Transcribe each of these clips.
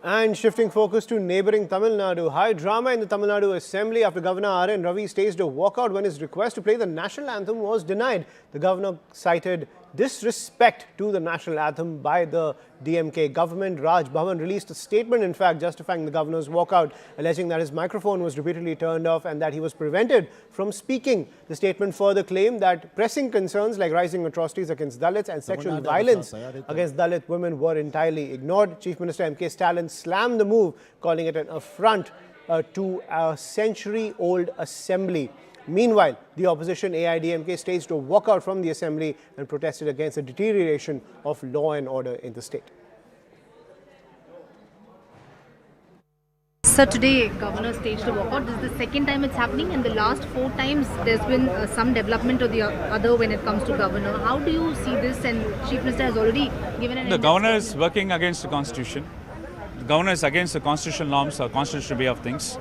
And shifting focus to neighbouring Tamil Nadu, high drama in the Tamil Nadu Assembly after Governor R.N. Ravi staged a walkout when his request to play the national anthem was denied. The governor cited disrespect to the national anthem by the DMK government. Raj Bhavan released a statement, in fact, justifying the governor's walkout, alleging that his microphone was repeatedly turned off and that he was prevented from speaking. The statement further claimed that pressing concerns like rising atrocities against Dalits and sexual violence against Dalit women were entirely ignored. Chief Minister M.K. Stalin slammed the move, calling it an affront to a century-old assembly. Meanwhile, the opposition AIDMK staged a walkout from the assembly and protested against the deterioration of law and order in the state. So today, Governor staged a walkout. This is the second time it's happening, and the last 4 times there's been some development or the other when it comes to Governor. How do you see this? And Chief Minister has already given an... The Governor is working against the Constitution. The Governor is against the constitutional norms or constitutional way of things.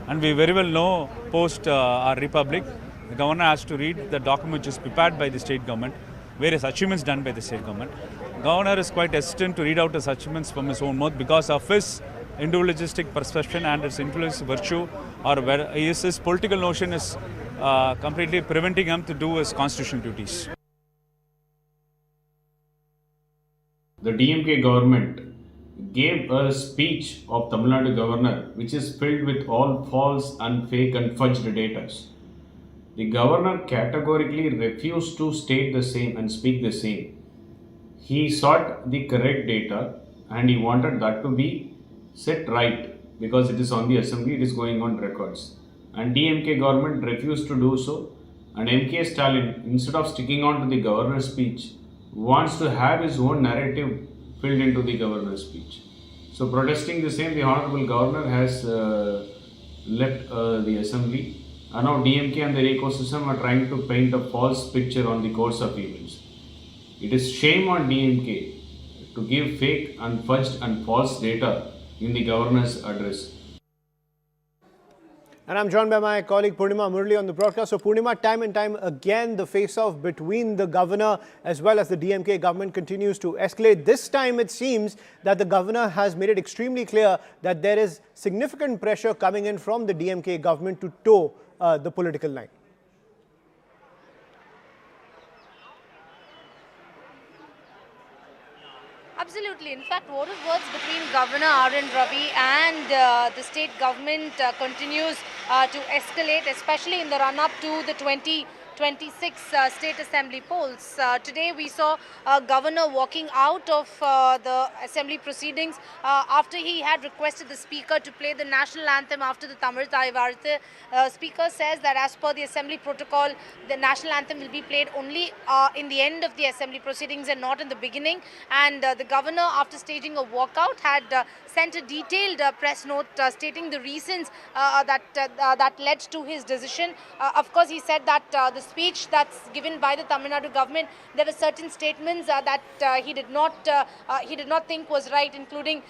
And we very well know, post our republic, the governor has to read the document which is prepared by the state government, various achievements done by the state government. The governor is quite hesitant to read out his achievements from his own mouth because of his individualistic perception and his influence virtue, or his political notion is completely preventing him to do his constitutional duties. The DMK government gave a speech of Tamil Nadu governor which is filled with all false and fake and fudged data. The governor categorically refused to state the same and speak the same. He sought the correct data and he wanted that to be set right because it is on the assembly, it is going on records. And DMK government refused to do so, and M.K. Stalin, instead of sticking on to the governor's speech, wants to have his own narrative filled into the governor's speech. So protesting the same, the Honorable Governor has left the assembly, and now DMK and their ecosystem are trying to paint a false picture on the course of events. It is shame on DMK to give fake and fudged and false data in the governor's address. And I'm joined by my colleague Purnima Murli on the broadcast. So Purnima, time and time again, the face-off between the governor as well as the DMK government continues to escalate. This time it seems that the governor has made it extremely clear that there is significant pressure coming in from the DMK government to toe the political line. Absolutely. In fact, war of words between Governor R.N. Ravi and the state government continues to escalate, especially in the run-up to the 2026 State Assembly polls. Today we saw Governor walking out of the Assembly proceedings after he had requested the Speaker to play the national anthem after the Tamil Thai Vartha. Speaker says that as per the Assembly protocol, the national anthem will be played only in the end of the Assembly proceedings and not in the beginning. And the Governor, after staging a walkout, had sent a detailed press note stating the reasons that led to his decision. Of course, he said that the speech that's given by the Tamil Nadu government, there were certain statements that he did not think was right, including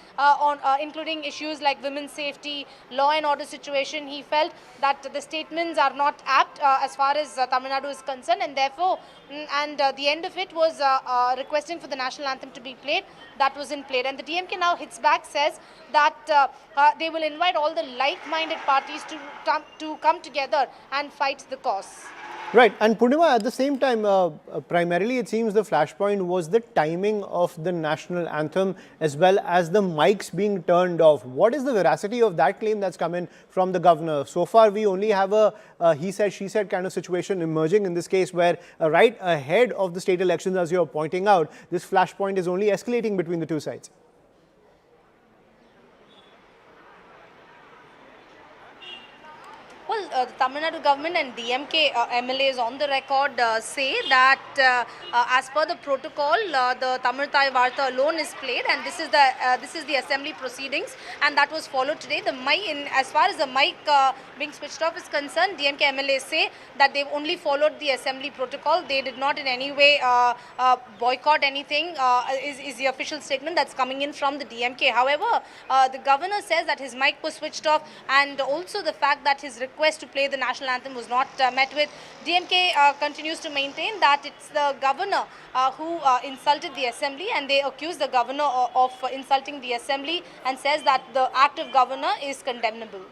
issues like women's safety, law and order situation. He felt that the statements are not apt as far as Tamil Nadu is concerned, and therefore, the end of it was requesting for the national anthem to be played. That wasn't played, and the DMK now hits back, says that they will invite all the like-minded parties to come together and fight the cause. Right, and Purnima, at the same time, primarily it seems the flashpoint was the timing of the national anthem as well as the mics being turned off. What is the veracity of that claim that's come in from the governor? So far, we only have a he said, she said kind of situation emerging in this case where right ahead of the state elections, as you're pointing out, this flashpoint is only escalating between the two sides. Well, the Tamil Nadu government and DMK MLAs on the record say that as per the protocol, the Tamil Thai Vartha alone is played, and this is the assembly proceedings, and that was followed today. The mic, as far as the mic being switched off is concerned, DMK MLAs say that they've only followed the assembly protocol. They did not in any way boycott anything. Is the official statement that's coming in from the DMK. However, the governor says that his mic was switched off, and also the fact that his request to play the national anthem was not met with. DMK continues to maintain that it's the governor who insulted the assembly, and they accuse the governor of insulting the assembly and says that the act of governor is condemnable.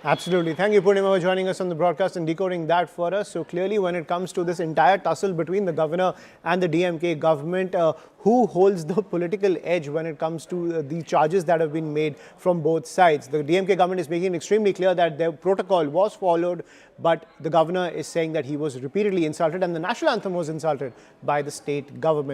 Absolutely. Thank you, Purnima, for joining us on the broadcast and decoding that for us. So clearly, when it comes to this entire tussle between the governor and the DMK government, who holds the political edge when it comes to the charges that have been made from both sides? The DMK government is making it extremely clear that their protocol was followed, but the governor is saying that he was repeatedly insulted and the national anthem was insulted by the state government.